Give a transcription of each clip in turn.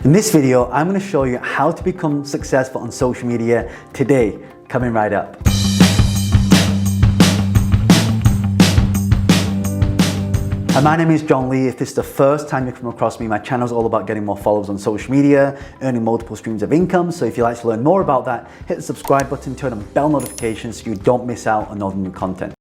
In this video, I'm going to show you how to become successful on social media today, coming right up. Hi, my name is John Lee. If this is the first time you've come across me, my channel is all about getting more followers on social media, earning multiple streams of income. So if you'd like to learn more about that, hit the subscribe button, turn on bell notifications so you don't miss out on all the new content.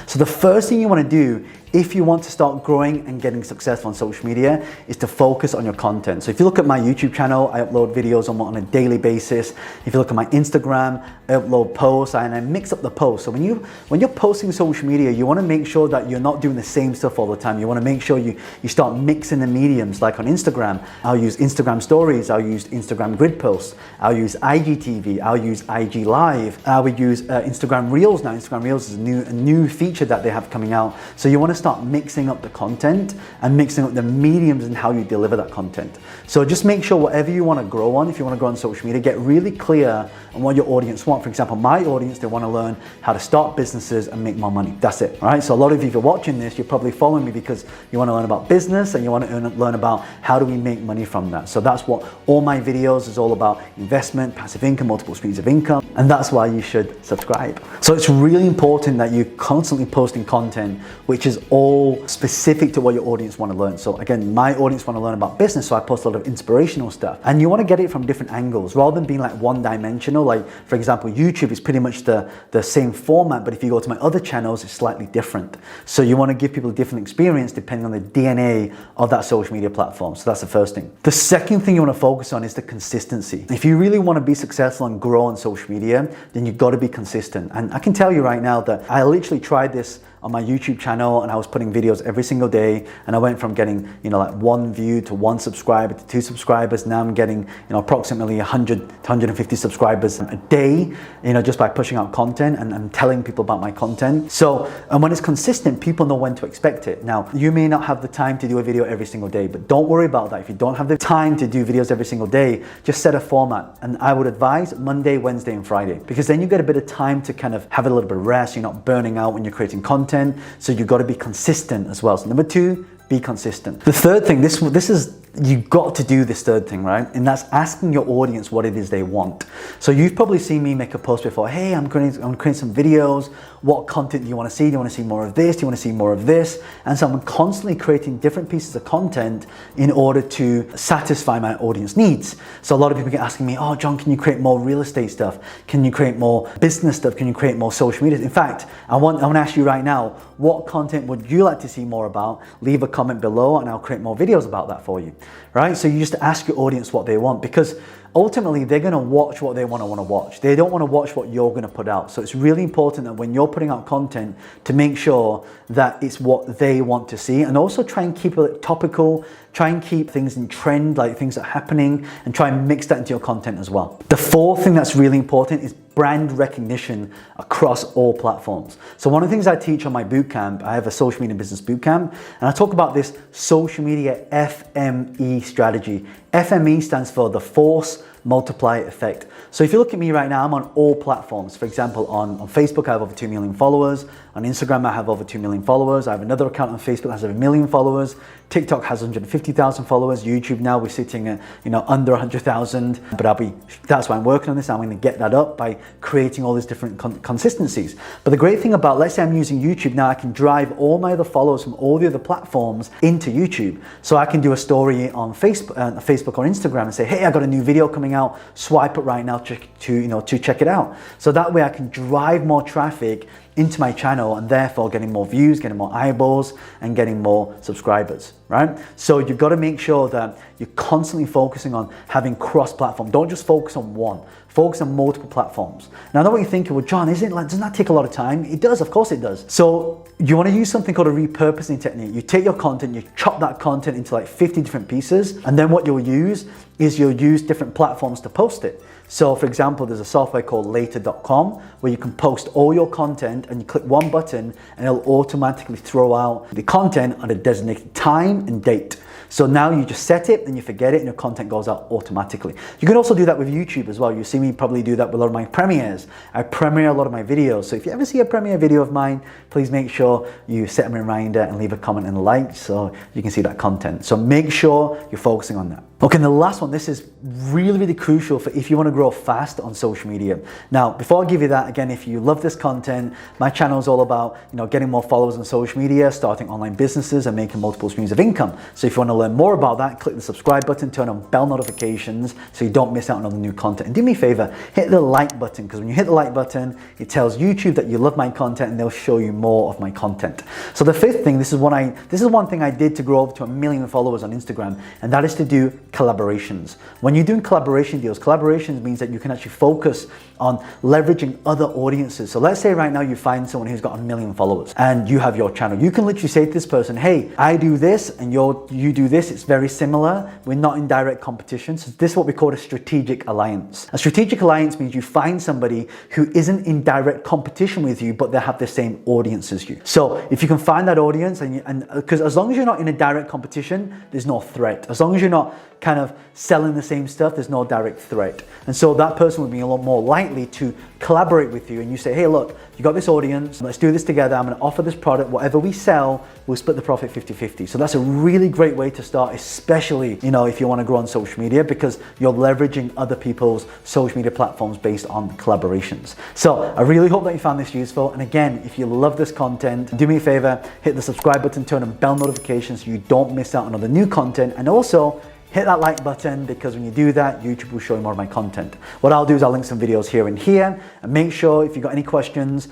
So the first thing you want to do if you want to start growing and getting successful on social media is to focus on your content. So if you look at my YouTube channel, I upload videos on a daily basis. If you look at my Instagram, I upload posts and I mix up the posts. So when you're posting social media, you want to make sure that you're not doing the same stuff all the time. You want to make sure you start mixing the mediums. Like on Instagram, I'll use Instagram stories, I'll use Instagram grid posts, I'll use IGTV, I'll use IG Live, I would use Instagram Reels now. Instagram Reels is a new feature that they have coming out. So you want to start mixing up the content and mixing up the mediums and how you deliver that content. So just make sure whatever you want to grow on, if you want to grow on social media, get really clear on what your audience want. For example, my audience, they want to learn how to start businesses and make more money. That's it, all right? So a lot of you, if you're watching this, you're probably following me because you want to learn about business and you want to learn about how do we make money from that. So that's what all my videos is all about: investment, passive income, multiple streams of income. And that's why you should subscribe. So it's really important that you're constantly posting content which is all specific to what your audience want to learn. So again, my audience want to learn about business, so I post a lot of inspirational stuff. And you want to get it from different angles rather than being like one-dimensional. Like for example, YouTube is pretty much the same format, but if you go to my other channels, it's slightly different. So you want to give people a different experience depending on the DNA of that social media platform. So that's the first thing. The second thing you want to focus on is the consistency. If you really want to be successful and grow on social media, then you've got to be consistent. And I can tell you right now that I literally tried this on my YouTube channel and I was putting videos every single day, and I went from getting like 1 view to 1 subscriber to 2 subscribers. Now I'm getting approximately 100 to 150 subscribers a day, just by pushing out content and telling people about my content. So, and when it's consistent, people know when to expect it. Now, you may not have the time to do a video every single day, but don't worry about that. If you don't have the time to do videos every single day, just set a format. And I would advise Monday, Wednesday, and Friday, because then you get a bit of time to kind of have a little bit of rest. You're not burning out when you're creating content. So you've got to be consistent as well. So number 2, be consistent. The third thing, this is, you've got to do this third thing, right? And that's asking your audience what it is they want. So you've probably seen me make a post before. Hey, I'm creating some videos. What content do you want to see? Do you want to see more of this? Do you want to see more of this? And so I'm constantly creating different pieces of content in order to satisfy my audience needs. So a lot of people get asking me, oh, John, can you create more real estate stuff? Can you create more business stuff? Can you create more social media? In fact, I want to ask you right now, what content would you like to see more about? Leave a comment below and I'll create more videos about that for you. Right? So you just ask your audience what they want, because ultimately they're going to watch what they want to watch. They don't want to watch what you're going to put out. So it's really important that when you're putting out content to make sure that it's what they want to see, and also try and keep it topical, try and keep things in trend, like things that are happening, and try and mix that into your content as well. The fourth thing that's really important is brand recognition across all platforms. So one of the things I teach on my bootcamp, I have a social media business bootcamp, and I talk about this social media FME strategy. FME stands for the force multiply effect. So if you look at me right now, I'm on all platforms. For example, on Facebook, I have over 2 million followers. On Instagram, I have over 2 million followers. I have another account on Facebook that has over 1 million followers. TikTok has 150,000 followers. YouTube now, we're sitting at under 100,000. But that's why I'm working on this. I'm going to get that up by creating all these different consistencies. But the great thing about, let's say I'm using YouTube now, I can drive all my other followers from all the other platforms into YouTube. So I can do a story on Facebook or Instagram and say, hey, I got a new video coming out. Swipe it right now to check it out. So that way I can drive more traffic into my channel and therefore getting more views, getting more eyeballs, and getting more subscribers, right? So you've got to make sure that you're constantly focusing on having cross-platform. Don't just focus on one. Focus on multiple platforms. Now I know what you're thinking, well, John, doesn't that take a lot of time? It does, of course it does. So you want to use something called a repurposing technique. You take your content, you chop that content into like 50 different pieces, and then what you'll use is you'll use different platforms to post it. So for example, there's a software called later.com where you can post all your content and you click one button and it'll automatically throw out the content at a designated time and date. So now you just set it and you forget it and your content goes out automatically. You can also do that with YouTube as well. You see me probably do that with a lot of my premieres. I premiere a lot of my videos. So if you ever see a premiere video of mine, please make sure you set a reminder and leave a comment and a like so you can see that content. So make sure you're focusing on that. Okay, and the last one, this is really, really crucial for if you want to grow fast on social media. Now, before I give you that, again, if you love this content, my channel is all about, getting more followers on social media, starting online businesses and making multiple streams of income. So if you want to learn more about that, click the subscribe button, turn on bell notifications so you don't miss out on all the new content. And do me a favor, hit the like button, because when you hit the like button, it tells YouTube that you love my content and they'll show you more of my content. So the fifth thing, this is one thing I did to grow up to 1 million followers on Instagram, and that is to do collaborations. When you're doing collaboration deals, collaborations means that you can actually focus on leveraging other audiences. So let's say right now you find someone who's got 1 million followers and you have your channel. You can literally say to this person, hey, I do this and you do this. It's very similar. We're not in direct competition. So this is what we call a strategic alliance. A strategic alliance means you find somebody who isn't in direct competition with you, but they have the same audience as you. So if you can find that audience and because as long as you're not in a direct competition, there's no threat. As long as you're not kind of selling the same stuff, there's no direct threat. And so that person would be a lot more likely to collaborate with you and you say, hey, look, you got this audience, let's do this together. I'm going to offer this product. Whatever we sell, we'll split the profit 50-50. So that's a really great way to start, especially, if you want to grow on social media, because you're leveraging other people's social media platforms based on collaborations. So I really hope that you found this useful. And again, if you love this content, do me a favor, hit the subscribe button, turn on bell notifications so you don't miss out on all the new content. And also, hit that like button, because when you do that, YouTube will show you more of my content. What I'll do is I'll link some videos here and here, and make sure if you've got any questions,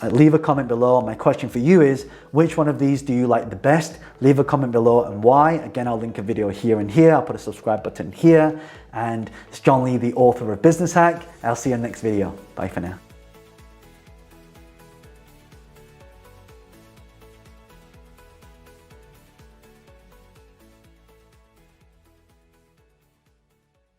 leave a comment below. My question for you is, which one of these do you like the best? Leave a comment below and why. Again, I'll link a video here and here. I'll put a subscribe button here. And it's John Lee, the author of Business Hack. I'll see you in the next video. Bye for now.